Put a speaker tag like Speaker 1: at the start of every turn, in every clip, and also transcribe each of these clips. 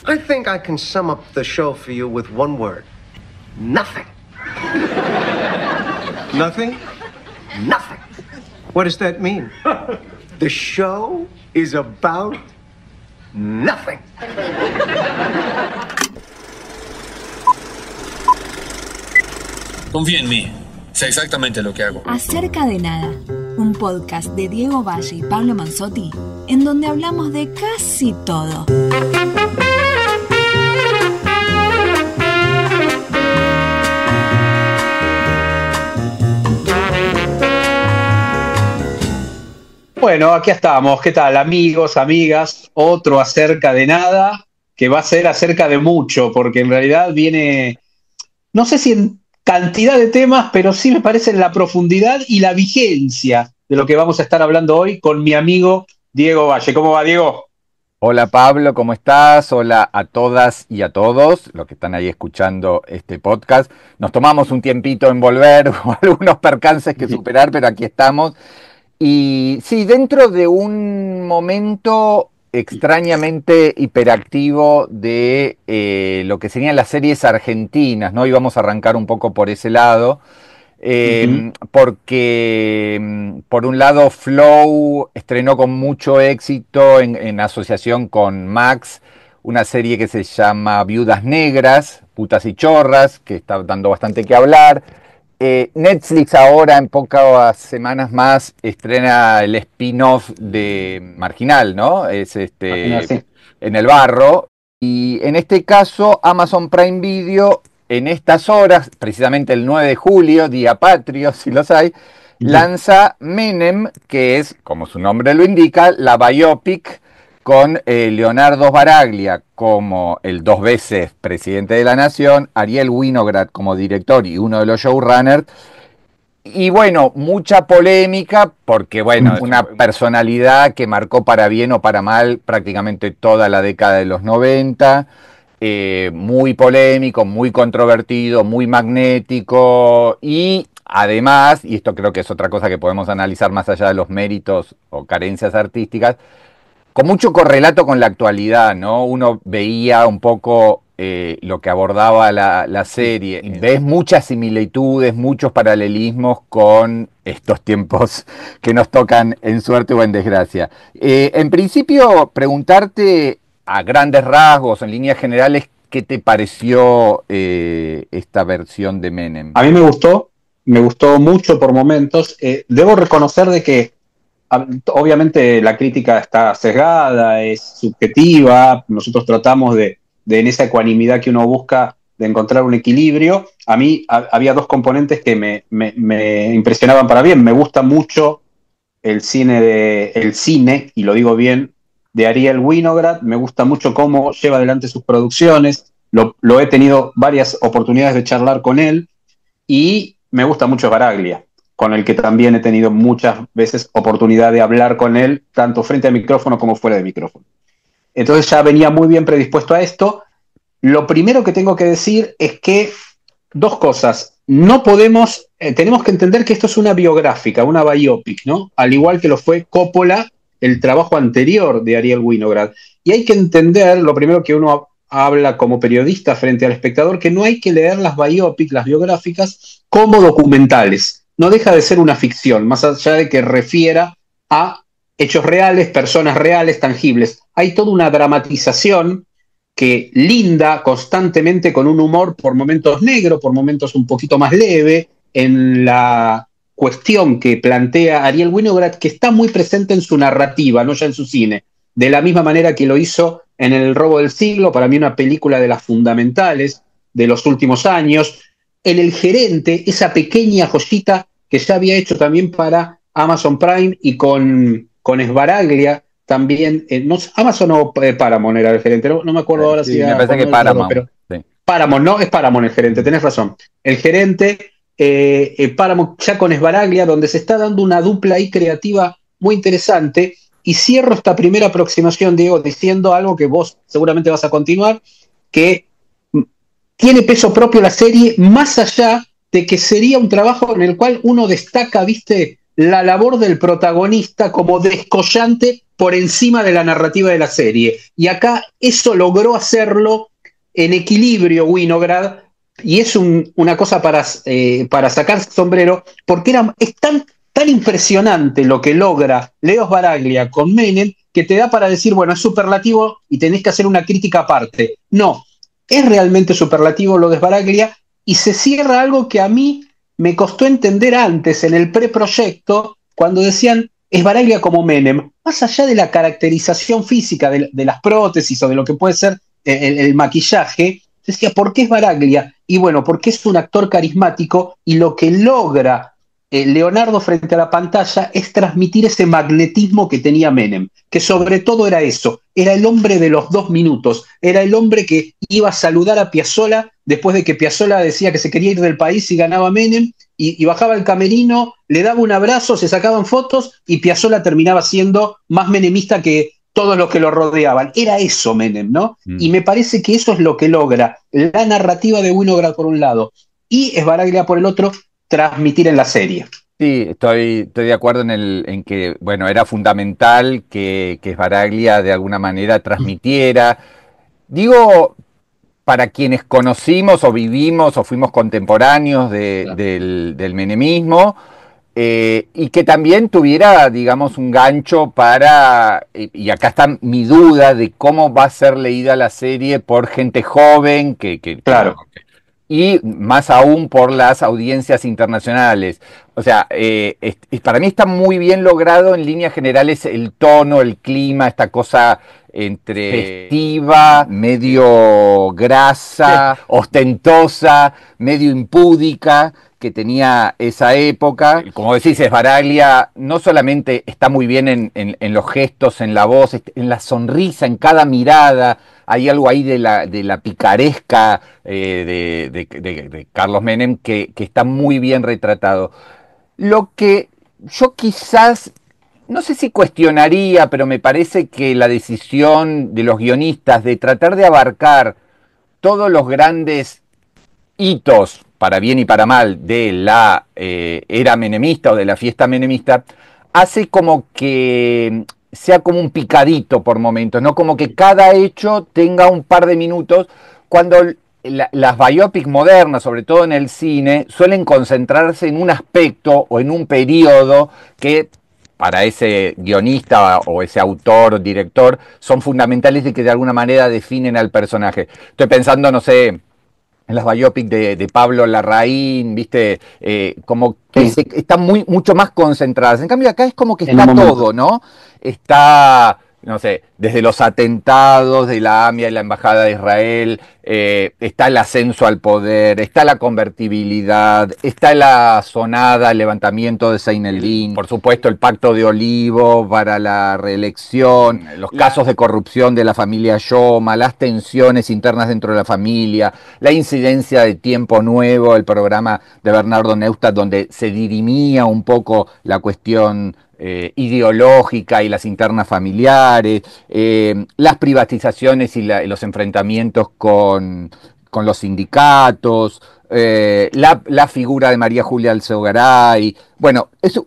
Speaker 1: I think I can sum up the show for you with one word. Nothing.
Speaker 2: Nothing?
Speaker 1: Nothing.
Speaker 2: What does that mean?
Speaker 1: The show is about nothing.
Speaker 3: Confía en mí. Sé exactamente lo que hago.
Speaker 4: Acerca de nada, un podcast de Diego Valle y Pablo Manzotti, en donde hablamos de casi todo.
Speaker 5: Bueno, aquí estamos. ¿Qué tal, amigos, amigas? Otro acerca de nada, que va a ser acerca de mucho, porque en realidad viene, no sé si en cantidad de temas, pero sí me parece en la profundidad y la vigencia de lo que vamos a estar hablando hoy con mi amigo Diego Valle. ¿Cómo va, Diego?
Speaker 6: Hola Pablo, ¿cómo estás? Hola a todas y a todos los que están ahí escuchando este podcast. Nos tomamos un tiempito en volver, algunos percances que superar, pero aquí estamos. Y sí, dentro de un momento extrañamente hiperactivo de lo que serían las series argentinas, ¿no? Y vamos a arrancar un poco por ese lado, porque por un lado Flow estrenó con mucho éxito en asociación con Max una serie que se llama Viudas Negras, Putas y Chorras, que está dando bastante que hablar. Netflix ahora, en pocas semanas más, estrena el spin-off de Marginal, ¿no? Es
Speaker 5: Marginal, sí.
Speaker 6: En el barro. Y en este caso, Amazon Prime Video, en estas horas, precisamente el 9 de julio, Día Patrio, si los hay, lanza Menem, que es, como su nombre lo indica, la biopic con Leonardo Sbaraglia como el 2 veces presidente de la Nación, Ariel Winograd como director y uno de los showrunners. Y bueno, mucha polémica porque, bueno, una personalidad que marcó para bien o para mal prácticamente toda la década de los 90, muy polémico, muy controvertido, muy magnético y además, y esto creo que es otra cosa que podemos analizar más allá de los méritos o carencias artísticas, con mucho correlato con la actualidad, ¿no? Uno veía un poco lo que abordaba la serie. Ves muchas similitudes, muchos paralelismos con estos tiempos que nos tocan en suerte o en desgracia. En principio, preguntarte a grandes rasgos, en líneas generales, ¿qué te pareció esta versión de Menem?
Speaker 5: A mí me gustó mucho por momentos. Debo reconocer de que obviamente la crítica está sesgada, es subjetiva, nosotros tratamos de en esa ecuanimidad que uno busca de encontrar un equilibrio. A mí había dos componentes que me impresionaban para bien. Me gusta mucho el cine, y lo digo bien, de Ariel Winograd. Me gusta mucho cómo lleva adelante sus producciones, lo he tenido varias oportunidades de charlar con él, y me gusta mucho Sbaraglia, con el que también he tenido muchas veces oportunidad de hablar con él, tanto frente al micrófono como fuera de micrófono. Entonces ya venía muy bien predispuesto a esto. Lo primero que tengo que decir es que dos cosas. No podemos, tenemos que entender que esto es una biográfica, una biopic, ¿no? Al igual que lo fue Coppola, el trabajo anterior de Ariel Winograd. Y hay que entender, lo primero que uno habla como periodista frente al espectador, que no hay que leer las biopics, las biográficas, como documentales. No deja de ser una ficción, más allá de que refiera a hechos reales, personas reales, tangibles. Hay toda una dramatización que linda constantemente con un humor por momentos negro, por momentos un poquito más leve, en la cuestión que plantea Ariel Winograd, que está muy presente en su narrativa, no ya en su cine. De la misma manera que lo hizo en El robo del siglo, para mí una película de las fundamentales de los últimos años. En El gerente, esa pequeña joyita que ya había hecho también para Amazon Prime y con Sbaraglia también, no, Amazon o Paramount era El gerente, no me acuerdo ahora
Speaker 6: sí,
Speaker 5: si
Speaker 6: me
Speaker 5: era
Speaker 6: parece que Paramount,
Speaker 5: pero
Speaker 6: sí.
Speaker 5: Paramount, no, es Paramount El gerente, tenés razón. El gerente, Paramount ya con Sbaraglia, donde se está dando una dupla ahí creativa muy interesante. Y cierro esta primera aproximación, Diego, diciendo algo que vos seguramente vas a continuar, que tiene peso propio la serie, más allá de que sería un trabajo en el cual uno destaca, ¿viste?, la labor del protagonista como descollante por encima de la narrativa de la serie. Y acá eso logró hacerlo en equilibrio Winograd, y es una cosa para sacarse sombrero, porque es tan impresionante lo que logra Leo Sbaraglia con Menem, que te da para decir, bueno, es superlativo y tenés que hacer una crítica aparte. No, es realmente superlativo lo de Sbaraglia, y se cierra algo que a mí me costó entender antes, en el preproyecto, cuando decían Sbaraglia como Menem, más allá de la caracterización física de las prótesis o de lo que puede ser el maquillaje, decía, ¿por qué Sbaraglia? Y bueno, porque es un actor carismático, y lo que logra Leonardo frente a la pantalla es transmitir ese magnetismo que tenía Menem, que sobre todo era eso, era el hombre de los 2 minutos, era el hombre que iba a saludar a Piazzolla después de que Piazzolla decía que se quería ir del país y ganaba Menem, y bajaba al camerino, le daba un abrazo, se sacaban fotos, y Piazzolla terminaba siendo más menemista que todos los que lo rodeaban. Era eso Menem, ¿no? Y me parece que eso es lo que logra la narrativa de Winograd por un lado y Sbaraglia por el otro transmitir en la serie.
Speaker 6: Sí, estoy de acuerdo en que, bueno, era fundamental que Sbaraglia de alguna manera transmitiera. Digo, para quienes conocimos o vivimos o fuimos contemporáneos del menemismo, y que también tuviera, digamos, un gancho para, y acá está mi duda de cómo va a ser leída la serie por gente joven,
Speaker 5: Claro.
Speaker 6: Y más aún por las audiencias internacionales. O sea, para mí está muy bien logrado en líneas generales el tono, el clima, esta cosa entre festiva, medio grasa, ostentosa, medio impúdica que tenía esa época. Como decís, Sbaraglia no solamente está muy bien en los gestos, en la voz, en la sonrisa, en cada mirada. Hay algo ahí de la picaresca de Carlos Menem que está muy bien retratado. Lo que yo quizás, no sé si cuestionaría, pero me parece que la decisión de los guionistas de tratar de abarcar todos los grandes hitos, para bien y para mal, de la era menemista o de la fiesta menemista, hace como que sea como un picadito por momentos, ¿no? Como que cada hecho tenga un par de minutos, cuando las biopics modernas, sobre todo en el cine, suelen concentrarse en un aspecto o en un periodo que para ese guionista o ese autor, director, son fundamentales y que de alguna manera definen al personaje. Estoy pensando, no sé, en las biopics de Pablo Larraín, ¿viste? Como que están mucho más concentradas. En cambio, acá es como que está todo, ¿no? Está, no sé, desde los atentados de la AMIA y la Embajada de Israel, está el ascenso al poder, está la convertibilidad, está la sonada, el levantamiento de Seineldin, por supuesto el pacto de Olivo para la reelección, los casos de corrupción de la familia Yoma, las tensiones internas dentro de la familia, la incidencia de Tiempo Nuevo, el programa de Bernardo Neustadt, donde se dirimía un poco la cuestión ideológica y las internas familiares, las privatizaciones y los enfrentamientos con los sindicatos, la figura de María Julia Alzogaray. Bueno, es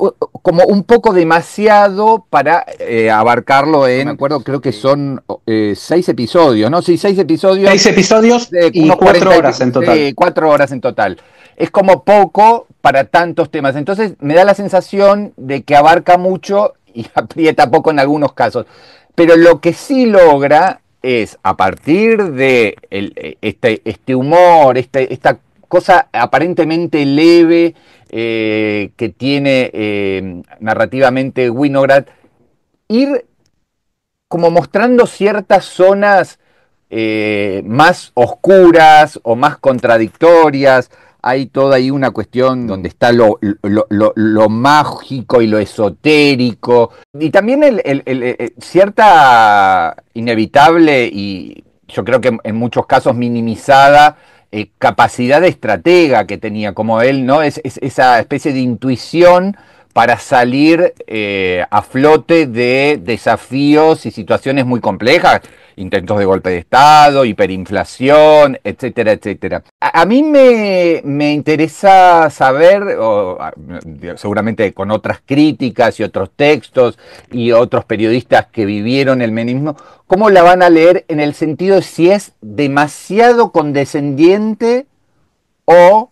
Speaker 6: como un poco demasiado para abarcarlo en, me acuerdo, creo que son 6 episodios, ¿no? Sí, 6 episodios.
Speaker 5: 6 episodios y 4 horas en total.
Speaker 6: 4 horas en total. Es como poco para tantos temas. Entonces me da la sensación de que abarca mucho y aprieta poco en algunos casos. Pero lo que sí logra es, a partir de este humor, esta cosa aparentemente leve que tiene narrativamente Winograd, ir como mostrando ciertas zonas más oscuras o más contradictorias. Hay toda ahí una cuestión donde está lo mágico y lo esotérico, y también cierta inevitable y yo creo que en muchos casos minimizada capacidad de estratega que tenía como él, ¿no? Esa especie de intuición para salir a flote de desafíos y situaciones muy complejas, intentos de golpe de Estado, hiperinflación, etcétera, etcétera. A mí me interesa saber, seguramente con otras críticas y otros textos y otros periodistas que vivieron el menemismo, cómo la van a leer en el sentido de si es demasiado condescendiente o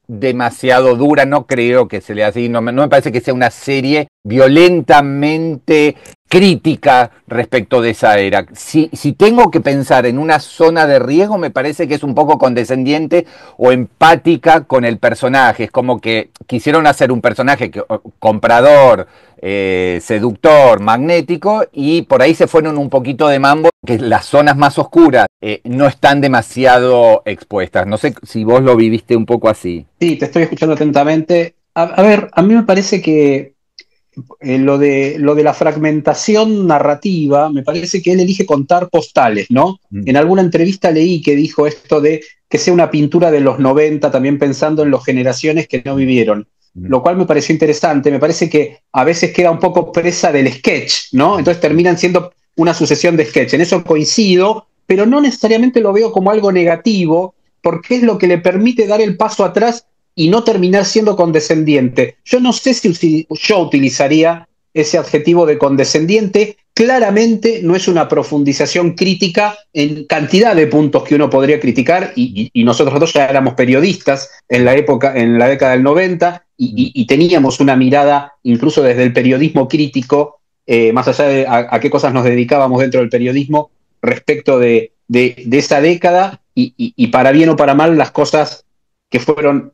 Speaker 6: demasiado dura. No creo que se lea así, no me parece que sea una serie violentamente crítica respecto de esa era. Si tengo que pensar en una zona de riesgo, me parece que es un poco condescendiente o empática con el personaje. Es como que quisieron hacer un personaje comprador, seductor, magnético, y por ahí se fueron un poquito de mambo, que las zonas más oscuras no están demasiado expuestas. No sé si vos lo viviste un poco así.
Speaker 5: Sí, te estoy escuchando atentamente. A ver, a mí me parece que lo de la fragmentación narrativa, me parece que él elige contar postales, ¿no? En alguna entrevista leí que dijo esto de que sea una pintura de los 90, también pensando en las generaciones que no vivieron, lo cual me pareció interesante. Me parece que a veces queda un poco presa del sketch, ¿no? Entonces terminan siendo una sucesión de sketch. En eso coincido, pero no necesariamente lo veo como algo negativo, porque es lo que le permite dar el paso atrás y no terminar siendo condescendiente. Yo no sé si yo utilizaría ese adjetivo de condescendiente. Claramente no es una profundización crítica en cantidad de puntos que uno podría criticar, y nosotros dos ya éramos periodistas en la década del 90, y teníamos una mirada, incluso desde el periodismo crítico, más allá de a qué cosas nos dedicábamos dentro del periodismo, respecto de esa década, y para bien o para mal, las cosas que fueron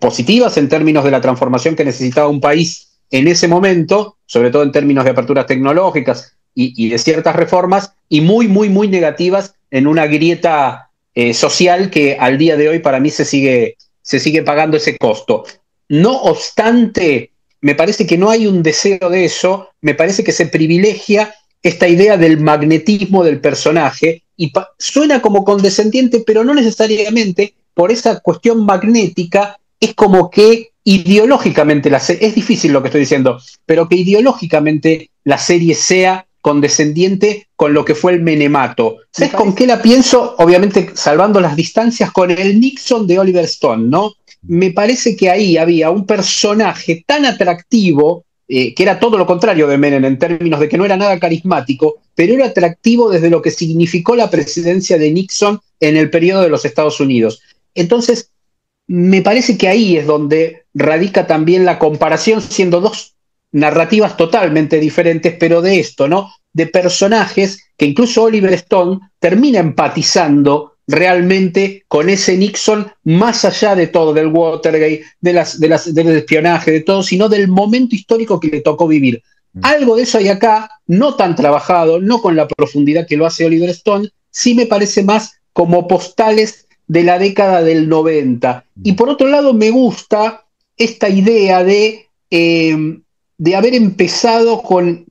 Speaker 5: positivas en términos de la transformación que necesitaba un país en ese momento, sobre todo en términos de aperturas tecnológicas y de ciertas reformas, y muy, muy, muy negativas en una grieta social que al día de hoy para mí se sigue pagando ese costo. No obstante, me parece que no hay un deseo de eso, me parece que se privilegia esta idea del magnetismo del personaje, y suena como condescendiente, pero no necesariamente. Por esa cuestión magnética, es como que ideológicamente es difícil lo que estoy diciendo, pero que ideológicamente la serie sea condescendiente con lo que fue el menemato. ¿Sabes con qué la pienso? Obviamente, salvando las distancias, con el Nixon de Oliver Stone, ¿no? Me parece que ahí había un personaje tan atractivo, que era todo lo contrario de Menem en términos de que no era nada carismático, pero era atractivo desde lo que significó la presidencia de Nixon en el periodo de los Estados Unidos. Entonces, me parece que ahí es donde radica también la comparación, siendo dos narrativas totalmente diferentes, pero de esto, ¿no? De personajes que incluso Oliver Stone termina empatizando realmente con ese Nixon, más allá de todo, del Watergate, del espionaje, de todo, sino del momento histórico que le tocó vivir. Algo de eso hay acá, no tan trabajado, no con la profundidad que lo hace Oliver Stone, sí me parece más como postales de la década del 90. Y por otro lado, me gusta esta idea de haber empezado con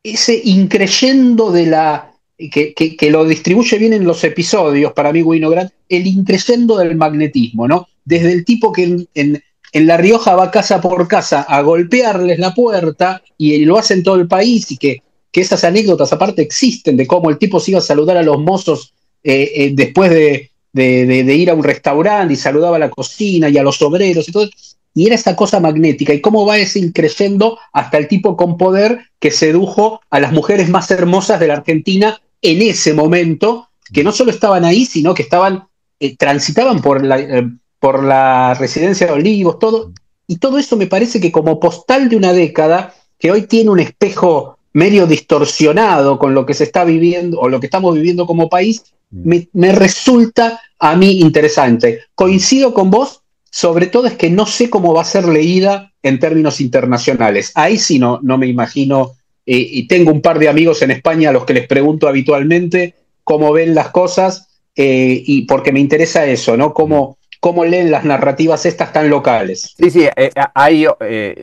Speaker 5: ese increyendo de la... Que lo distribuye bien en los episodios, para mí, Winograd, el increyendo del magnetismo, ¿no? Desde el tipo que en La Rioja va casa por casa a golpearles la puerta, y lo hace en todo el país, y que esas anécdotas aparte existen, de cómo el tipo se iba a saludar a los mozos después de ir a un restaurante, y saludaba a la cocina y a los obreros y todo, y era esa cosa magnética, y cómo va ese increyendo hasta el tipo con poder que sedujo a las mujeres más hermosas de la Argentina en ese momento, que no solo estaban ahí, sino que transitaban por la residencia de Olivos, todo, y todo eso me parece que como postal de una década que hoy tiene un espejo medio distorsionado con lo que se está viviendo o lo que estamos viviendo como país, me resulta a mí interesante. Coincido con vos, sobre todo es que no sé cómo va a ser leída en términos internacionales. Ahí sí no me imagino, y tengo un par de amigos en España a los que les pregunto habitualmente cómo ven las cosas, y porque me interesa eso, ¿no? Cómo leen las narrativas estas tan locales.
Speaker 6: Sí,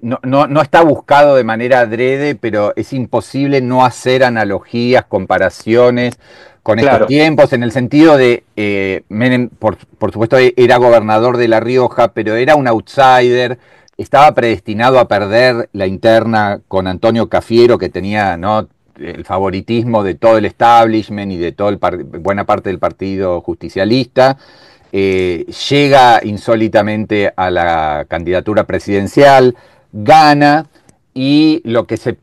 Speaker 6: no está buscado de manera adrede, pero es imposible no hacer analogías, comparaciones con estos tiempos, en el sentido de Menem, por supuesto, era gobernador de La Rioja, pero era un outsider estaba predestinado a perder la interna con Antonio Cafiero, que tenía, ¿no?, el favoritismo de todo el establishment y de buena parte del partido justicialista. Llega insólitamente a la candidatura presidencial, gana, y lo que se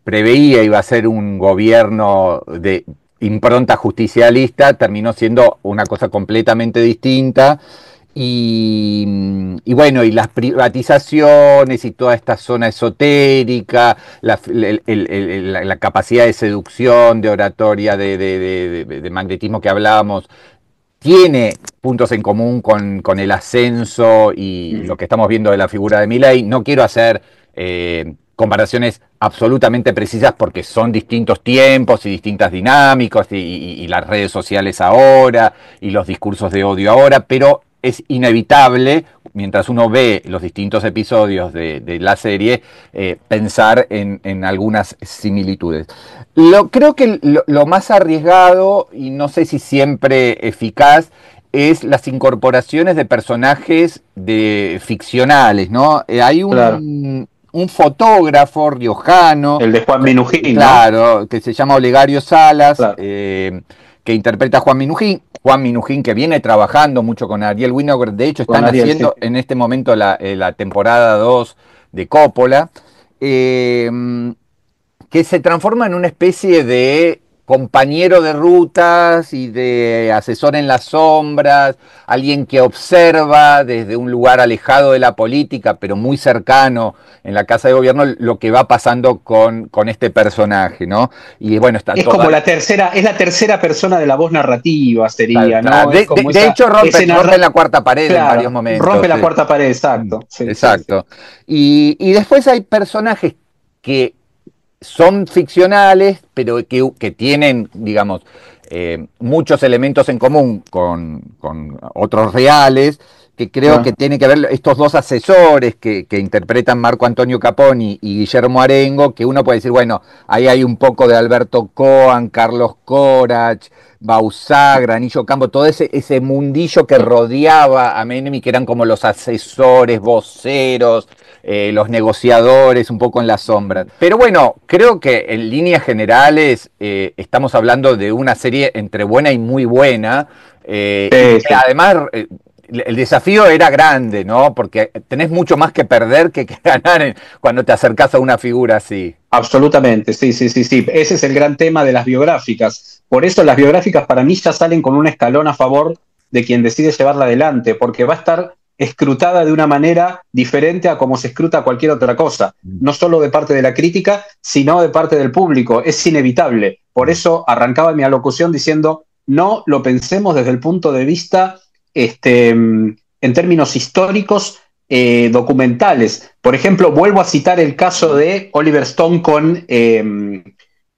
Speaker 6: preveía iba a ser un gobierno de impronta justicialista terminó siendo una cosa completamente distinta. Y bueno, y las privatizaciones y toda esta zona esotérica, la capacidad de seducción, de oratoria, de magnetismo que hablábamos, tiene puntos en común con el ascenso y lo que estamos viendo de la figura de Milei. No quiero hacer comparaciones absolutamente precisas porque son distintos tiempos y distintas dinámicas y las redes sociales ahora y los discursos de odio ahora, pero es inevitable, mientras uno ve los distintos episodios de la serie, pensar en algunas similitudes. Creo que lo más arriesgado, y no sé si siempre eficaz, es las incorporaciones de personajes ficcionales, ¿no? Hay un fotógrafo riojano.
Speaker 5: El de Juan Minujín,
Speaker 6: claro, ¿no?, que se llama Olegario Salas,
Speaker 5: claro,
Speaker 6: que interpreta a Juan Minujín. Juan Minujín, que viene trabajando mucho con Ariel Winograd, de hecho están haciendo en este momento la temporada 2 de Coppola, que se transforma en una especie de compañero de rutas y de asesor en las sombras, alguien que observa desde un lugar alejado de la política, pero muy cercano en la Casa de Gobierno, lo que va pasando con este personaje, ¿no? Y bueno, está
Speaker 5: como la tercera persona de la voz narrativa, sería,
Speaker 6: claro,
Speaker 5: ¿no?
Speaker 6: De hecho, rompe la cuarta pared, claro, en varios momentos.
Speaker 5: Rompe la cuarta pared, exacto.
Speaker 6: Sí, exacto. Sí. Y después hay personajes que son ficcionales, pero que tienen, digamos, muchos elementos en común con otros reales, que creo que tiene que ver estos dos asesores que interpretan Marco Antonio Caponi y Guillermo Arengo, que uno puede decir, bueno, ahí hay un poco de Alberto Coan, Carlos Corach, Bauzá, Granillo Campo, todo ese mundillo que rodeaba a Menem y que eran como los asesores, voceros, los negociadores, un poco en la sombra. Pero bueno, creo que en líneas generales estamos hablando de una serie entre buena y muy buena, y que además el desafío era grande, ¿no? Porque tenés mucho más que perder que ganar cuando te acercás a una figura así.
Speaker 5: Absolutamente, sí. Ese es el gran tema de las biográficas. Por eso las biográficas para mí ya salen con un escalón a favor de quien decide llevarla adelante, porque va a estar escrutada de una manera diferente a como se escruta cualquier otra cosa, no solo de parte de la crítica, sino de parte del público. Es inevitable. Por eso arrancaba mi alocución diciendo, no lo pensemos desde el punto de vista, en términos históricos, documentales. Por ejemplo, vuelvo a citar el caso de Oliver Stone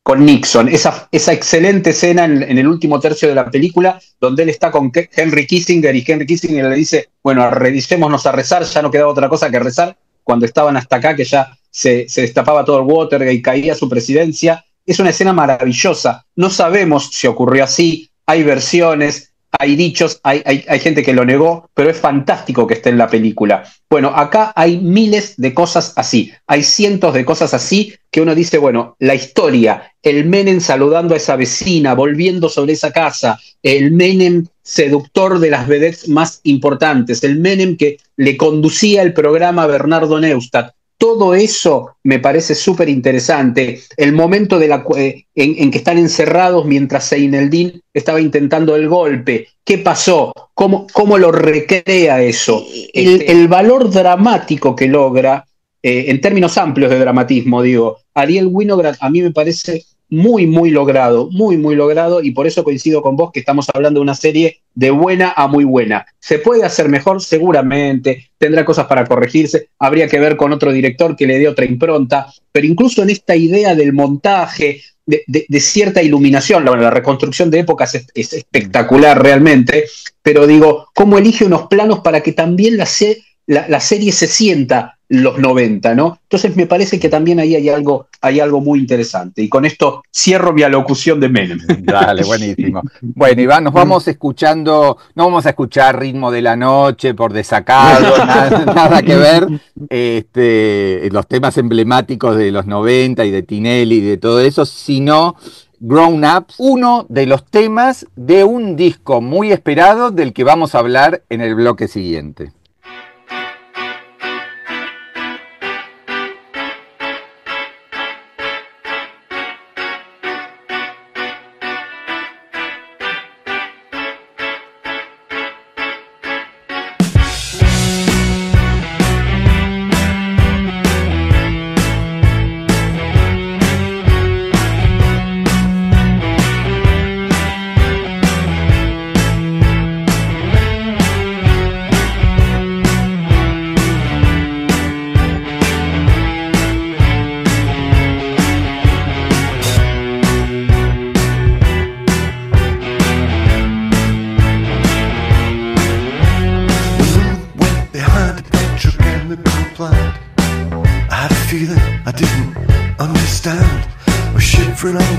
Speaker 5: con Nixon, esa excelente escena en el último tercio de la película, donde él está con Henry Kissinger y Henry Kissinger le dice, bueno, revisémonos a rezar, ya no quedaba otra cosa que rezar, cuando estaban hasta acá, que ya se destapaba todo el Watergate y caía su presidencia. Es una escena maravillosa. No sabemos si ocurrió así, hay versiones, hay dichos, hay gente que lo negó, pero es fantástico que esté en la película. Bueno, acá hay miles de cosas así, hay cientos de cosas así que uno dice, bueno, la historia, el Menem saludando a esa vecina, volviendo sobre esa casa, el Menem seductor de las vedettes más importantes, el Menem que le conducía el programa a Bernardo Neustadt. Todo eso me parece súper interesante. El momento en que están encerrados mientras Seineldin estaba intentando el golpe. ¿Qué pasó? ¿Cómo lo recrea eso? El valor dramático que logra, en términos amplios de dramatismo, digo, Ariel Winograd a mí me parece muy, muy logrado, y por eso coincido con vos que estamos hablando de una serie de buena a muy buena. ¿Se puede hacer mejor? Seguramente, tendrá cosas para corregirse, habría que ver con otro director que le dé otra impronta, pero incluso en esta idea del montaje, de cierta iluminación, la reconstrucción de épocas es espectacular realmente, pero digo, cómo elige unos planos para que también la serie se sienta los 90, ¿no? Entonces me parece que también ahí hay algo muy interesante. Y con esto cierro mi alocución de Menem.
Speaker 6: Dale, buenísimo. Bueno, Iván, nos vamos escuchando, no vamos a escuchar Ritmo de la Noche por Desacato, nada que ver, los temas emblemáticos de los 90 y de Tinelli y de todo eso, sino Grown Ups, uno de los temas de un disco muy esperado del que vamos a hablar en el bloque siguiente.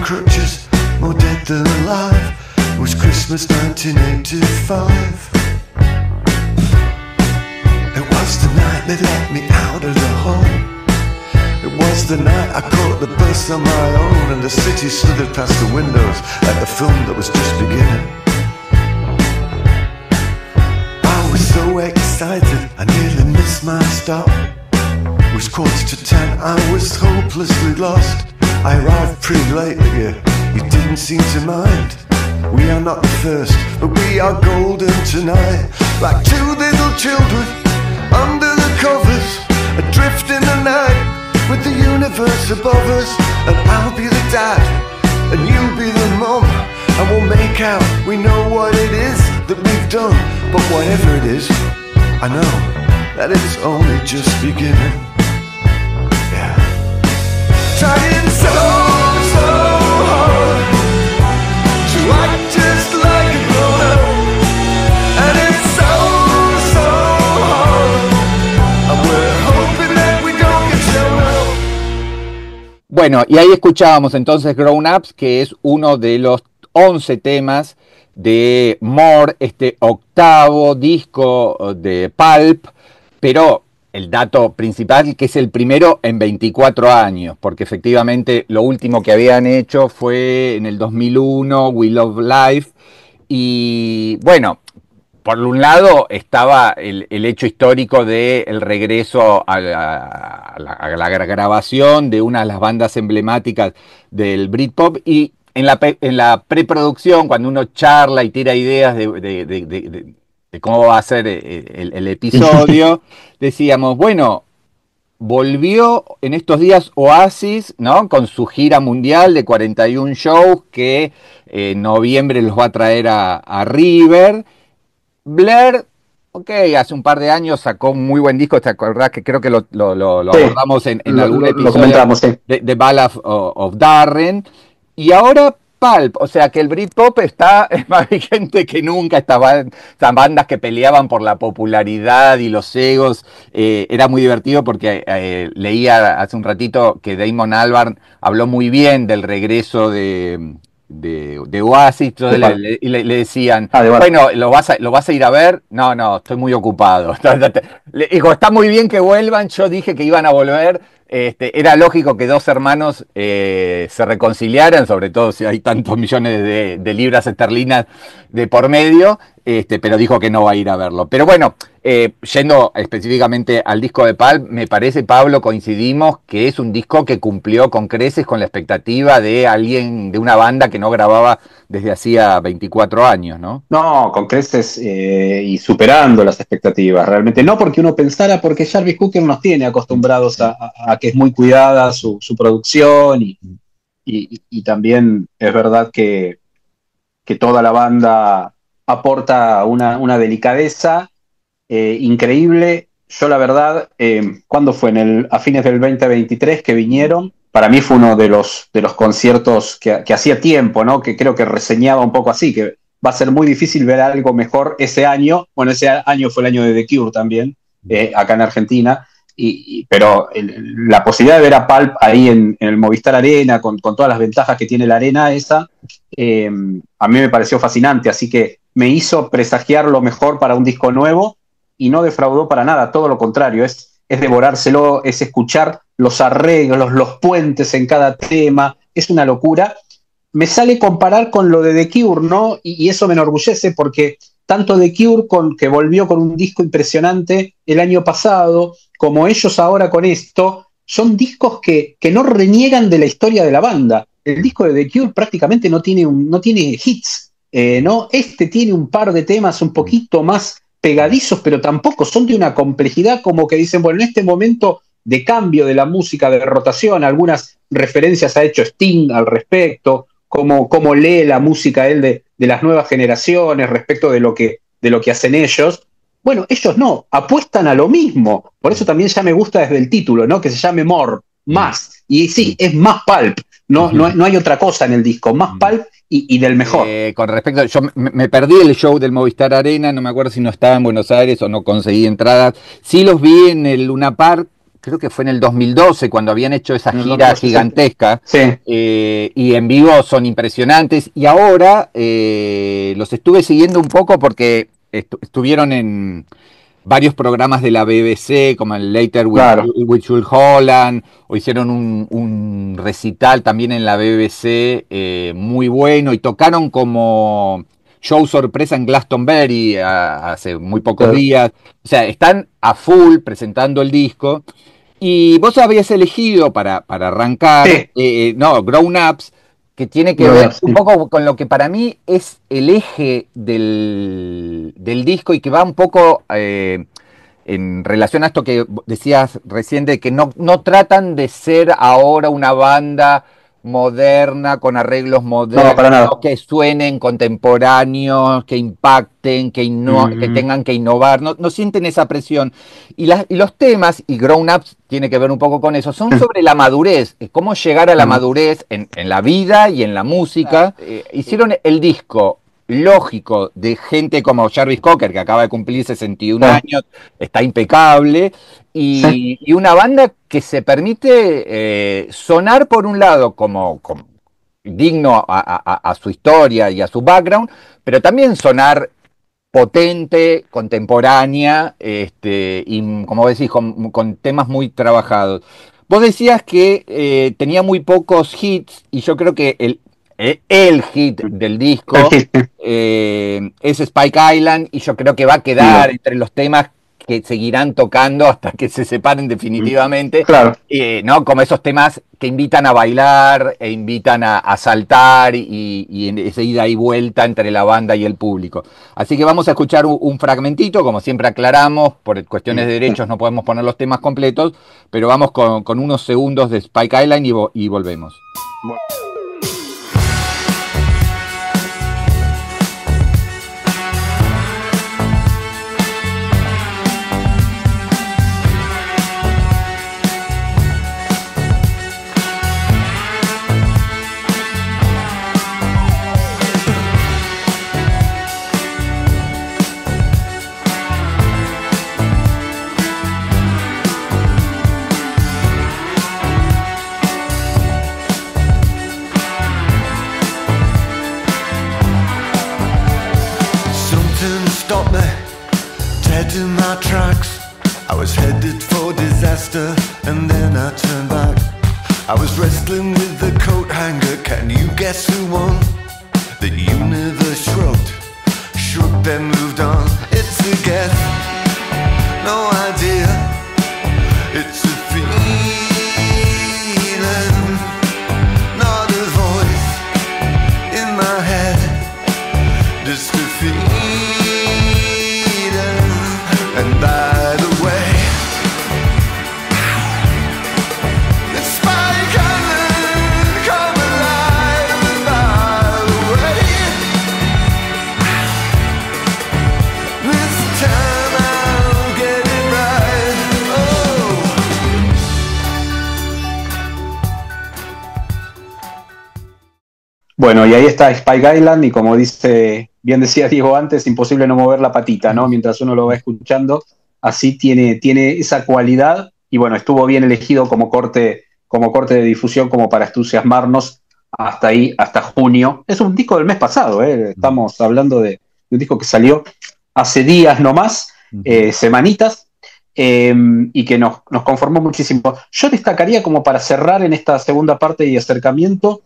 Speaker 7: Crutches, more dead than alive. It was Christmas 1985. It was the night they let me out of the home. It was the night I caught the bus on my own, and the city slithered past the windows like a film that was just beginning. I was so excited, I nearly missed my stop. It was 9:45, I was hopelessly lost. I arrived pretty late, but you didn't seem to mind. We are not the first, but we are golden tonight. Like two little children under the covers, adrift in the night with the universe above us. And I'll be the dad, and you'll be the mum, and we'll make out we know what it is that we've done. But whatever it is, I know that it's only just beginning. Yeah. Trying so hard to act just like a grown-up, and it's so hard, and we're hoping that we don't get shown up.
Speaker 6: Bueno, y ahí escuchábamos entonces Grown Ups, que es uno de los 11 temas de More, este octavo disco de Pulp, pero el dato principal que es el primero en 24 años, porque efectivamente lo último que habían hecho fue en el 2001, We Love Life, y bueno, por un lado estaba el hecho histórico del regreso a la grabación de una de las bandas emblemáticas del Britpop, y en la preproducción, cuando uno charla y tira ideas de cómo va a ser el episodio, decíamos, bueno, volvió en estos días Oasis, ¿no? Con su gira mundial de 41 shows que en noviembre los va a traer a River. Blair, hace un par de años sacó un muy buen disco, ¿te acordás? Que creo que lo abordamos en algún episodio de Ballad of Darren. Y ahora Pulp, o sea que el Britpop está más vigente que nunca. Estas bandas que peleaban por la popularidad y los egos, era muy divertido porque leía hace un ratito que Damon Albarn habló muy bien del regreso de Oasis, entonces le decían, bueno, ¿lo vas a ir a ver? No, estoy muy ocupado. Le dijo, está muy bien que vuelvan, yo dije que iban a volver. Era lógico que dos hermanos se reconciliaran, sobre todo si hay tantos millones de libras esterlinas de por medio, pero dijo que no va a ir a verlo. Pero bueno, yendo específicamente al disco de Pulp, me parece, Pablo, coincidimos que es un disco que cumplió con creces con la expectativa de alguien, de una banda que no grababa desde hacía 24 años, ¿no?
Speaker 5: No, con creces y superando las expectativas, realmente. No porque uno pensara, porque Jarvis Cocker nos tiene acostumbrados a que es muy cuidada su producción y también es verdad que toda la banda aporta una delicadeza increíble. Yo la verdad, ¿cuándo fue? A fines del 2023 que vinieron, para mí fue uno de los conciertos que hacía tiempo, ¿no? Que creo que reseñaba un poco así, que va a ser muy difícil ver algo mejor ese año. Bueno, ese año fue el año de The Cure también, acá en Argentina, pero la posibilidad de ver a Pulp ahí en el Movistar Arena, con todas las ventajas que tiene la arena esa, a mí me pareció fascinante, así que me hizo presagiar lo mejor para un disco nuevo y no defraudó para nada, todo lo contrario, es devorárselo, es escuchar los arreglos, los puentes en cada tema, es una locura. Me sale comparar con lo de The Cure, ¿no? Y eso me enorgullece porque tanto The Cure, que volvió con un disco impresionante el año pasado, como ellos ahora con esto, son discos que no reniegan de la historia de la banda. El disco de The Cure prácticamente no tiene hits, ¿no? Este tiene un par de temas un poquito más pegadizos, pero tampoco son de una complejidad como que dicen, bueno, en este momento de cambio de la música, de rotación, algunas referencias ha hecho Sting al respecto, cómo lee la música él de las nuevas generaciones respecto de lo que hacen ellos. Bueno, ellos no, apuestan a lo mismo. Por eso también ya me gusta desde el título, ¿no? Que se llame More, más. Y sí, es más Pulp. No hay otra cosa en el disco, más Pulp y del mejor.
Speaker 6: Con respecto, yo me perdí el show del Movistar Arena, no me acuerdo si no estaba en Buenos Aires o no conseguí entradas. Sí los vi en el Luna Park, creo que fue en el 2012, cuando habían hecho esa gira gigantesca. Sí. Y en vivo son impresionantes. Y ahora los estuve siguiendo un poco porque estuvieron en varios programas de la BBC, como el Later with Jules Holland, o hicieron un recital también en la BBC muy bueno, y tocaron como show sorpresa en Glastonbury hace muy pocos días. O sea, están a full presentando el disco. Y vos habías elegido para arrancar, Grown Ups, que tiene que ver un poco con lo que para mí es el eje del disco y que va un poco en relación a esto que decías recién, de que no tratan de ser ahora una banda moderna, con arreglos modernos, que suenen contemporáneos, que impacten, que tengan que innovar, no sienten esa presión. Y los temas, y Grown Ups tiene que ver un poco con eso, son sobre la madurez, cómo llegar a la madurez en la vida y en la música. Hicieron el disco lógico de gente como Jarvis Cocker, que acaba de cumplir 61 años, está impecable, y una banda que se permite sonar por un lado como digno a su historia y a su background, pero también sonar potente, contemporánea, y como decís, con temas muy trabajados. Vos decías que tenía muy pocos hits, y yo creo que el hit del disco es Spike Island, y yo creo que va a quedar entre los temas que seguirán tocando hasta que se separen definitivamente, ¿no? Como esos temas que invitan a bailar e invitan a saltar, y en esa ida y vuelta entre la banda y el público. Así que vamos a escuchar un fragmentito, como siempre aclaramos, por cuestiones de derechos no podemos poner los temas completos, pero vamos con unos segundos de Spike Island y volvemos.
Speaker 7: Stopped me, dead in my tracks. I was headed for disaster, and then I turned back. I was wrestling with the coat hanger. Can you guess who won? The universe shrugged, shook, then moved on. It's a guess, no idea. It's a feeling, not a voice in my head. Just a feeling. And by the way, it's Spike Island, come alive. And by the way, this time I'll get it right.
Speaker 5: Bueno, y ahí está Spike Island, y como bien decía Diego antes, imposible no mover la patita, ¿no? Mientras uno lo va escuchando. así tiene esa cualidad, y bueno, estuvo bien elegido como corte de difusión, como para entusiasmarnos hasta ahí, hasta junio. Es un disco del mes pasado, estamos hablando de un disco que salió hace días nomás, semanitas, y que nos conformó muchísimo. Yo destacaría, como para cerrar en esta segunda parte y acercamiento,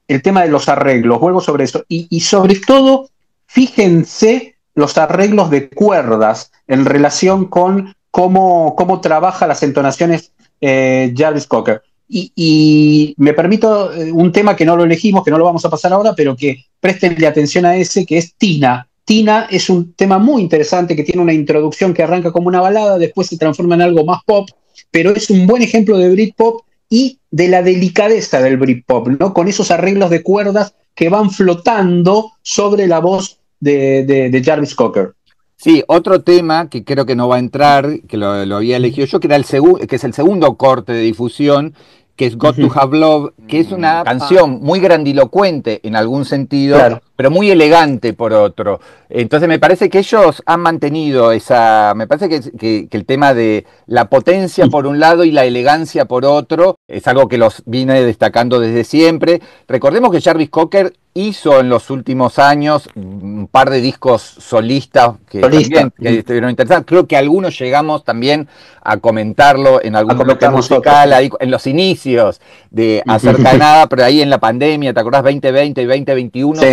Speaker 5: el tema de los arreglos. Vuelvo sobre eso, y sobre todo, fíjense los arreglos de cuerdas en relación con cómo trabaja las entonaciones Jarvis Cocker. Y me permito un tema que no lo elegimos, que no lo vamos a pasar ahora, pero que prestenle atención a ese, que es Tina. Tina es un tema muy interesante, que tiene una introducción que arranca como una balada, después se transforma en algo más pop, pero es un buen ejemplo de Britpop y de la delicadeza del Britpop, ¿no? Con esos arreglos de cuerdas que van flotando sobre la voz de Jarvis Cocker.
Speaker 6: Sí, otro tema que creo que no va a entrar, que lo había elegido yo, que es el segundo corte de difusión, que es Got to Have Love, que es una canción muy grandilocuente en algún sentido, claro, pero muy elegante por otro. Entonces me parece que ellos han mantenido me parece que el tema de la potencia por un lado y la elegancia por otro es algo que los vine destacando desde siempre. Recordemos que Jarvis Cocker hizo en los últimos años un par de discos solistas también estuvieron interesantes. Creo que algunos llegamos también a comentarlo en algún bloque musical, ahí, en los inicios de Acerca de Nada, pero ahí en la pandemia, ¿te acordás? 2020 y 2021 sí,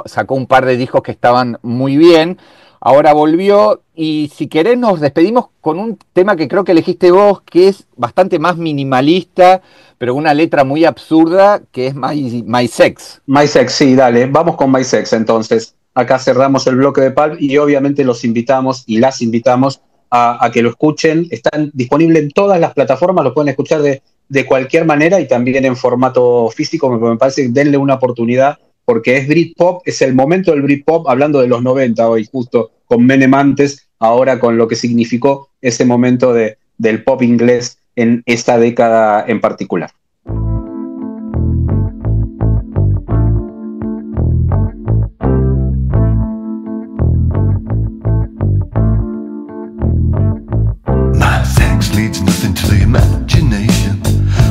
Speaker 6: sacó un par de discos que estaban muy bien. Ahora volvió, y si querés nos despedimos con un tema que creo que elegiste vos, que es bastante más minimalista, pero una letra muy absurda, que es My Sex.
Speaker 5: My Sex, sí, dale, vamos con My Sex entonces. Acá cerramos el bloque de Pulp y obviamente los invitamos y las invitamos a que lo escuchen. Están disponibles en todas las plataformas, lo pueden escuchar de cualquier manera y también en formato físico. Me parece que denle una oportunidad, porque es Britpop, es el momento del Britpop, hablando de los 90 hoy, justo con Menem antes, ahora con lo que significó ese momento del pop inglés en esta década en particular.
Speaker 7: My sex leads nothing to the imagination.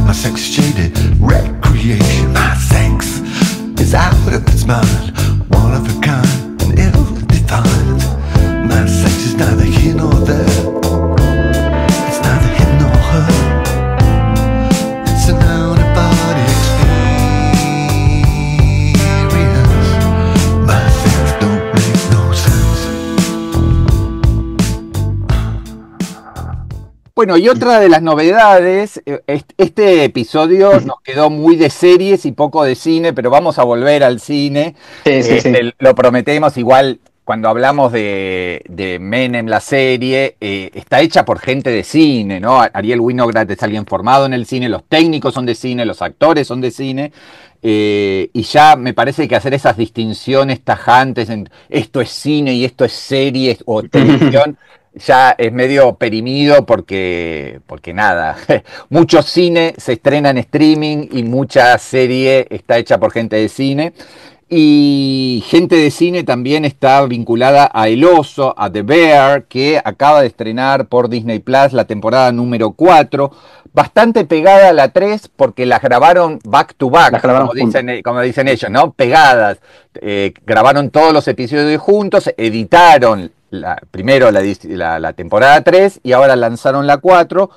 Speaker 7: My sex shaded recreation. My sex is out of its mind, one of a kind and ill-defined. My sex is neither here nor there. It's neither him nor her. It's an out-of-body experience. My sex don't make no sense.
Speaker 6: Bueno, y otra de las novedades, este episodio nos quedó muy de series y poco de cine, pero vamos a volver al cine. Sí. Lo prometemos. Igual cuando hablamos de Menem, la serie, está hecha por gente de cine, ¿no? Ariel Winograd es alguien formado en el cine, los técnicos son de cine, los actores son de cine, y ya me parece que hacer esas distinciones tajantes en esto es cine y esto es serie o televisión ya es medio perimido, porque nada, mucho cine se estrena en streaming y mucha serie está hecha por gente de cine. Y gente de cine también está vinculada a El Oso, a The Bear, que acaba de estrenar por Disney Plus la temporada número 4, bastante pegada a la 3 porque las grabaron back to back, como dicen ellos, ¿no? Pegadas. Grabaron todos los episodios juntos, editaron primero la temporada 3 y ahora lanzaron la 4,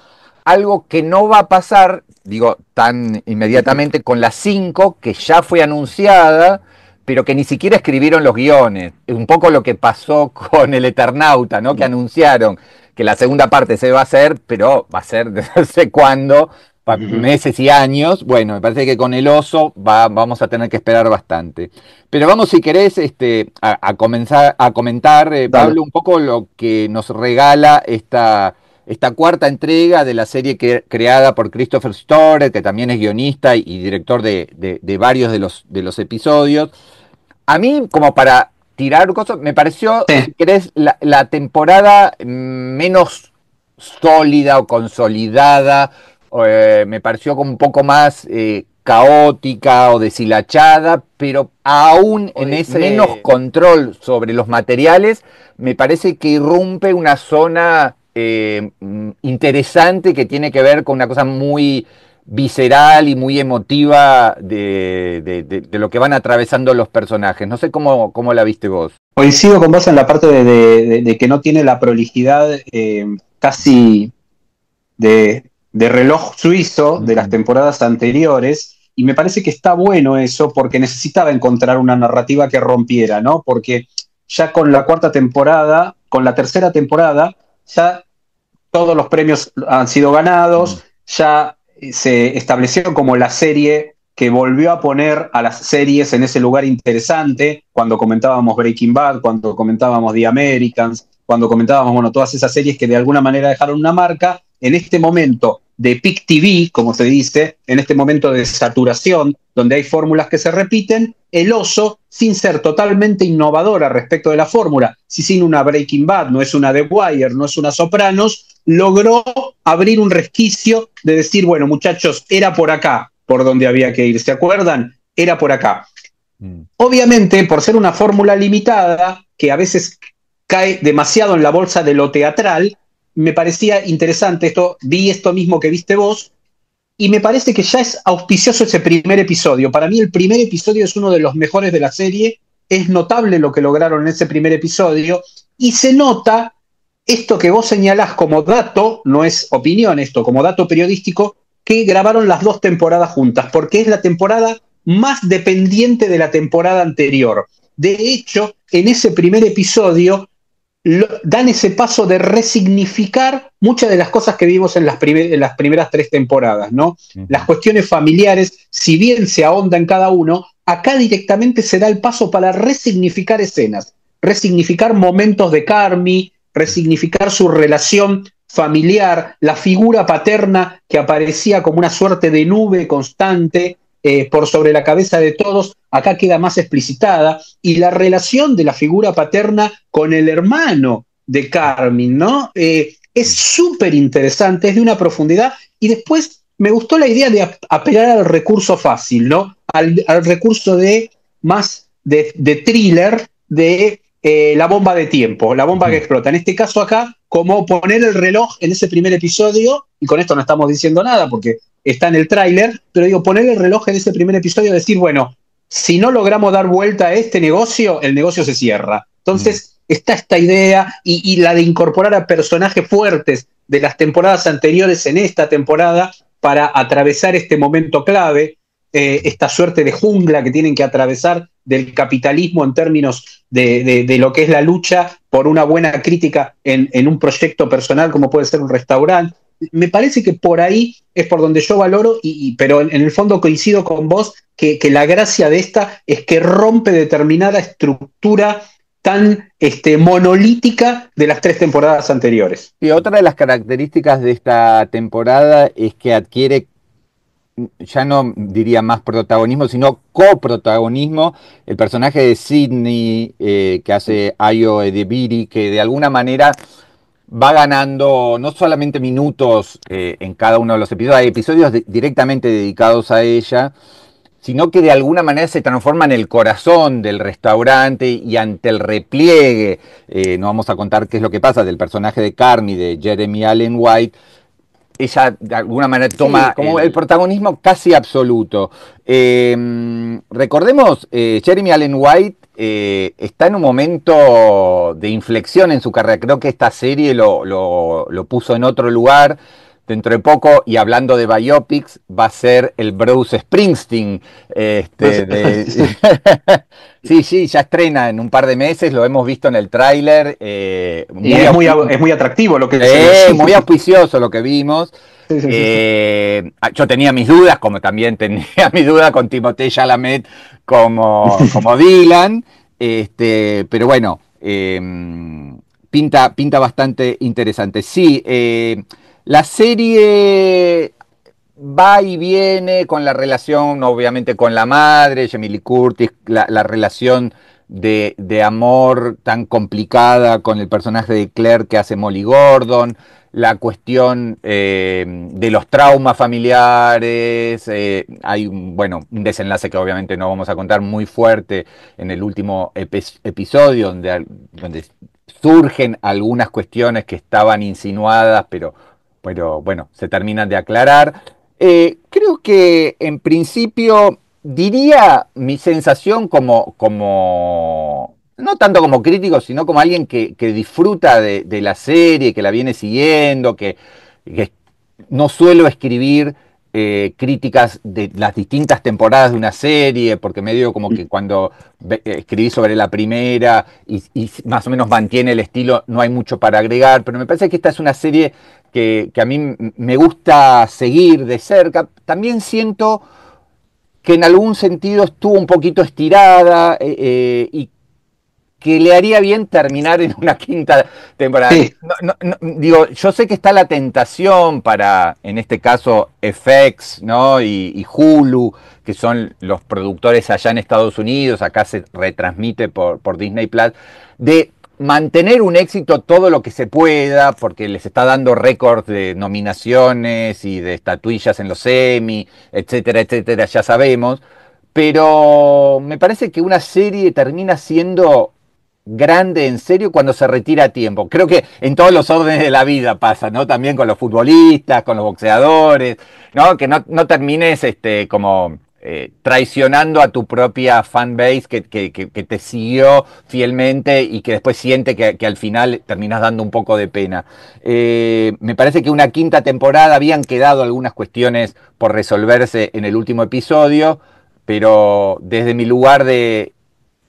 Speaker 6: algo que no va a pasar, digo, tan inmediatamente con la 5, que ya fue anunciada, pero que ni siquiera escribieron los guiones. Un poco lo que pasó con El Eternauta, ¿no? Que anunciaron que la segunda parte se va a hacer, pero va a ser no sé cuándo, meses y años. Bueno, me parece que con El Oso vamos a tener que esperar bastante. Pero vamos, si querés, a comenzar a comentar, Pablo, un poco lo que nos regala esta cuarta entrega de la serie creada por Christopher Storer, que también es guionista y director de varios de los episodios. A mí, como para tirar cosas, me pareció, si querés, la temporada menos sólida o consolidada, me pareció como un poco más caótica o deshilachada, pero aún en ese menos control sobre los materiales, me parece que irrumpe una zona interesante que tiene que ver con una cosa muy visceral y muy emotiva de lo que van atravesando los personajes. No sé cómo la viste vos.
Speaker 5: Coincido con vos en la parte de que no tiene la prolijidad casi de reloj suizo de las temporadas anteriores, y me parece que está bueno eso porque necesitaba encontrar una narrativa que rompiera, ¿no? Porque ya con la cuarta temporada, con la tercera temporada, ya todos los premios han sido ganados, ya se estableció como la serie que volvió a poner a las series en ese lugar interesante, cuando comentábamos Breaking Bad, cuando comentábamos The Americans, cuando comentábamos, bueno, todas esas series que de alguna manera dejaron una marca. En este momento de peak TV, como se dice, en este momento de saturación, donde hay fórmulas que se repiten, el oso, sin ser totalmente innovadora respecto de la fórmula, si sin una Breaking Bad, no es una The Wire, no es una Sopranos, logró abrir un resquicio de decir, bueno, muchachos, era por acá por donde había que ir, ¿se acuerdan? Era por acá. Obviamente, por ser una fórmula limitada, que a veces cae demasiado en la bolsa de lo teatral, me parecía interesante esto, vi esto mismo que viste vos, y me parece que ya es auspicioso ese primer episodio. Para mí el primer episodio es uno de los mejores de la serie, es notable lo que lograron en ese primer episodio, y se nota esto que vos señalás como dato, no es opinión esto, como dato periodístico, que grabaron las 2 temporadas juntas, porque es la temporada más dependiente de la temporada anterior. De hecho, en ese primer episodio dan ese paso de resignificar muchas de las cosas que vimos en las primeras 3 temporadas, ¿no? Las cuestiones familiares, si bien se ahonda en cada uno, acá directamente se da el paso para resignificar escenas, resignificar momentos de Carmy, resignificar su relación familiar, la figura paterna que aparecía como una suerte de nube constante por sobre la cabeza de todos, acá queda más explicitada, y la relación de la figura paterna con el hermano de Carmen, ¿no? Es súper interesante, es de una profundidad, y después me gustó la idea de apelar al recurso fácil, ¿no? Al recurso más de thriller, de la bomba de tiempo, la bomba que explota. En este caso acá, como poner el reloj en ese primer episodio, y con esto no estamos diciendo nada porque está en el tráiler, pero digo, poner el reloj en ese primer episodio y decir, bueno, si no logramos dar vuelta a este negocio, el negocio se cierra. Entonces, está esta idea y la de incorporar a personajes fuertes de las temporadas anteriores en esta temporada para atravesar este momento clave, esta suerte de jungla que tienen que atravesar del capitalismo en términos de lo que es la lucha por una buena crítica en un proyecto personal como puede ser un restaurante. Me parece que por ahí es por donde yo valoro, pero en el fondo coincido con vos que la gracia de esta es que rompe determinada estructura tan monolítica de las 3 temporadas anteriores.
Speaker 6: Y otra de las características de esta temporada es que adquiere, ya no diría más protagonismo, sino coprotagonismo, el personaje de Sidney, que hace Ayo Edebiri, que de alguna manera va ganando no solamente minutos en cada uno de los episodios, hay episodios directamente dedicados a ella, sino que de alguna manera se transforma en el corazón del restaurante y ante el repliegue, no vamos a contar qué es lo que pasa, del personaje de Carmy, de Jeremy Allen White, ella de alguna manera toma como el protagonismo casi absoluto. Recordemos, Jeremy Allen White está en un momento de inflexión en su carrera. Creo que esta serie lo puso en otro lugar. Dentro de poco, y hablando de biopics, va a ser el Bruce Springsteen. Sí, ya estrena en un par de meses, lo hemos visto en el tráiler.
Speaker 5: Es muy atractivo lo que
Speaker 6: muy auspicioso lo que vimos. Sí. Yo tenía mis dudas, como también tenía mis dudas con Timothée Chalamet como Dylan. Pero bueno, pinta bastante interesante. Sí, la serie va y viene con la relación, obviamente, con la madre, Jamie Lee Curtis, la relación de amor tan complicada con el personaje de Claire que hace Molly Gordon, la cuestión de los traumas familiares. Hay un desenlace que obviamente no vamos a contar, muy fuerte en el último episodio, donde surgen algunas cuestiones que estaban insinuadas, pero bueno, se terminan de aclarar. Creo que en principio diría mi sensación no tanto como crítico, sino como alguien que disfruta de la serie, que la viene siguiendo, que no suelo escribir críticas de las distintas temporadas de una serie, porque medio como que cuando escribí sobre la primera y más o menos mantiene el estilo, no hay mucho para agregar, pero me parece que esta es una serie que a mí me gusta seguir de cerca. También siento que en algún sentido estuvo un poquito estirada y que le haría bien terminar en una quinta temporada.
Speaker 5: Sí.
Speaker 6: Digo, yo sé que está la tentación para, en este caso, FX, ¿no? y Hulu, que son los productores allá en Estados Unidos, acá se retransmite por Disney Plus, de mantener un éxito todo lo que se pueda, porque les está dando récords de nominaciones y de estatuillas en los Emmy, etcétera, etcétera, ya sabemos. Pero me parece que una serie termina siendo grande en serio cuando se retira a tiempo. Creo que en todos los órdenes de la vida pasa, ¿no? También con los futbolistas, con los boxeadores, ¿no? Que no termines como traicionando a tu propia fanbase que te siguió fielmente y que después siente que al final terminas dando un poco de pena. Me parece que una quinta temporada habían quedado algunas cuestiones por resolverse en el último episodio, pero desde mi lugar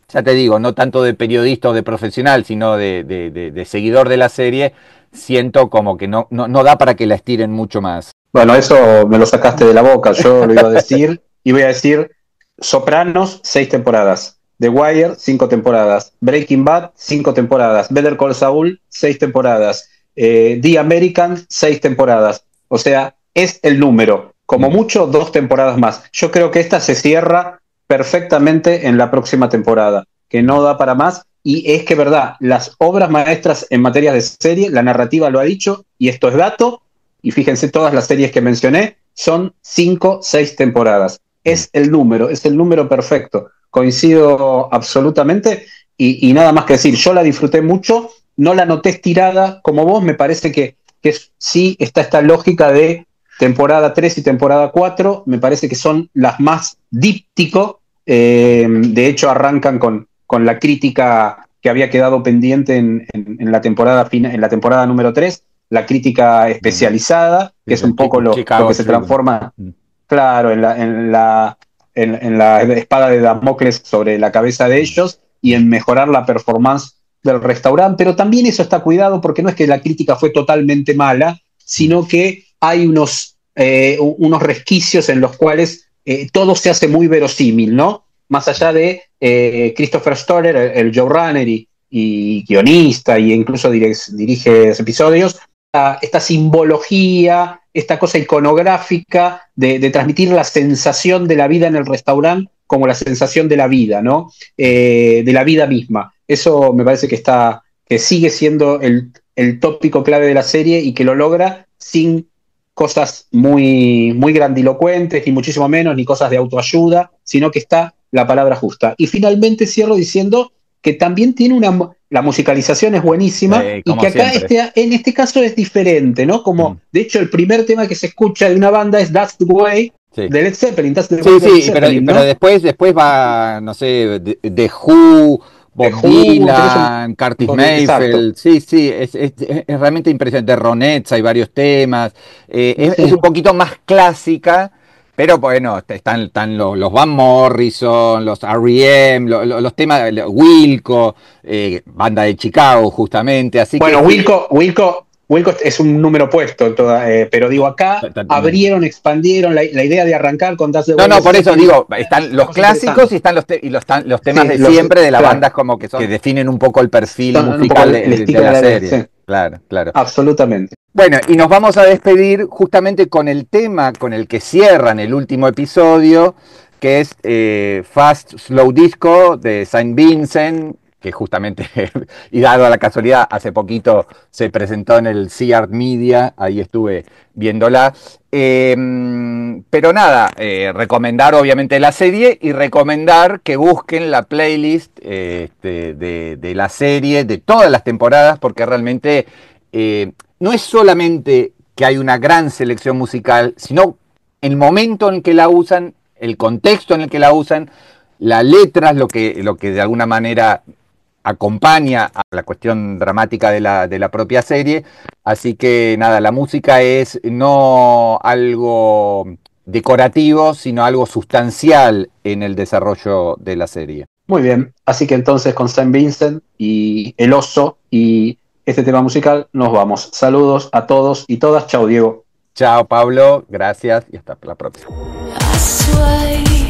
Speaker 6: ya te digo, no tanto de periodista o de profesional, sino de seguidor de la serie, siento como que no da para que la estiren mucho más.
Speaker 5: Bueno, eso me lo sacaste de la boca, yo lo iba a decir, y voy a decir Sopranos, 6 temporadas, The Wire, 5 temporadas, Breaking Bad, 5 temporadas, Better Call Saul, 6 temporadas, The American, 6 temporadas, o sea, es el número, como mucho 2 temporadas más. Yo creo que esta se cierra perfectamente en la próxima temporada, que no da para más, y es que verdad, las obras maestras en materia de serie, la narrativa lo ha dicho, y esto es dato, y fíjense, todas las series que mencioné son 5, 6 temporadas, es el número perfecto, coincido absolutamente, y nada más que decir, yo la disfruté mucho, no la noté estirada como vos, me parece que sí está esta lógica de temporada 3 y temporada 4, me parece que son las más díptico, de hecho arrancan con la crítica que había quedado pendiente en la temporada número 3, la crítica especializada, que es un poco lo que se transforma, claro, en la espada de Damocles sobre la cabeza de ellos y en mejorar la performance del restaurante, pero también eso está cuidado porque no es que la crítica fue totalmente mala, sino que hay unos resquicios en los cuales todo se hace muy verosímil, ¿no? Más allá de Christopher Storer, el showrunner y guionista, e incluso dirige episodios, esta simbología, esta cosa iconográfica de transmitir la sensación de la vida en el restaurante como la sensación de la vida, ¿no? De la vida misma. Eso me parece que sigue siendo el tópico clave de la serie y que lo logra sin cosas muy, muy grandilocuentes, ni muchísimo menos, ni cosas de autoayuda, sino que está la palabra justa. Y finalmente cierro diciendo que también tiene la musicalización es buenísima, y que acá en este caso es diferente, ¿no? Como, de hecho, el primer tema que se escucha de una banda es That's the Way, de Led Zeppelin.
Speaker 6: Pero después va, no sé, The Who, Bob Dylan, Curtis Mayfield, sí, es realmente impresionante. De Ronettes hay varios temas, es un poquito más clásica, pero bueno, están los Van Morrison, los R.E.M., los temas, Wilco, banda de Chicago justamente, así
Speaker 5: bueno,
Speaker 6: que...
Speaker 5: Wilco es un número puesto, pero digo, acá expandieron la idea de arrancar con Das de
Speaker 6: No, por eso digo, están los clásicos y están los temas de siempre de las bandas como que definen un poco el perfil musical de la serie. Sí. Claro.
Speaker 5: Absolutamente.
Speaker 6: Bueno, y nos vamos a despedir justamente con el tema con el que cierran el último episodio, que es Fast Slow Disco de Saint Vincent, que justamente, y dado a la casualidad, hace poquito se presentó en el Sea Art Media, ahí estuve viéndola. Pero nada, recomendar obviamente la serie y recomendar que busquen la playlist de la serie, de todas las temporadas, porque realmente no es solamente que hay una gran selección musical, sino el momento en que la usan, el contexto en el que la usan, las letras, lo que de alguna manera acompaña a la cuestión dramática de la propia serie. Así que nada, la música es no algo decorativo, sino algo sustancial en el desarrollo de la serie.
Speaker 5: Muy bien, así que entonces con Saint Vincent y El Oso y este tema musical nos vamos. Saludos a todos y todas. Chao, Diego.
Speaker 6: Chao, Pablo. Gracias y hasta la próxima.
Speaker 8: I sway.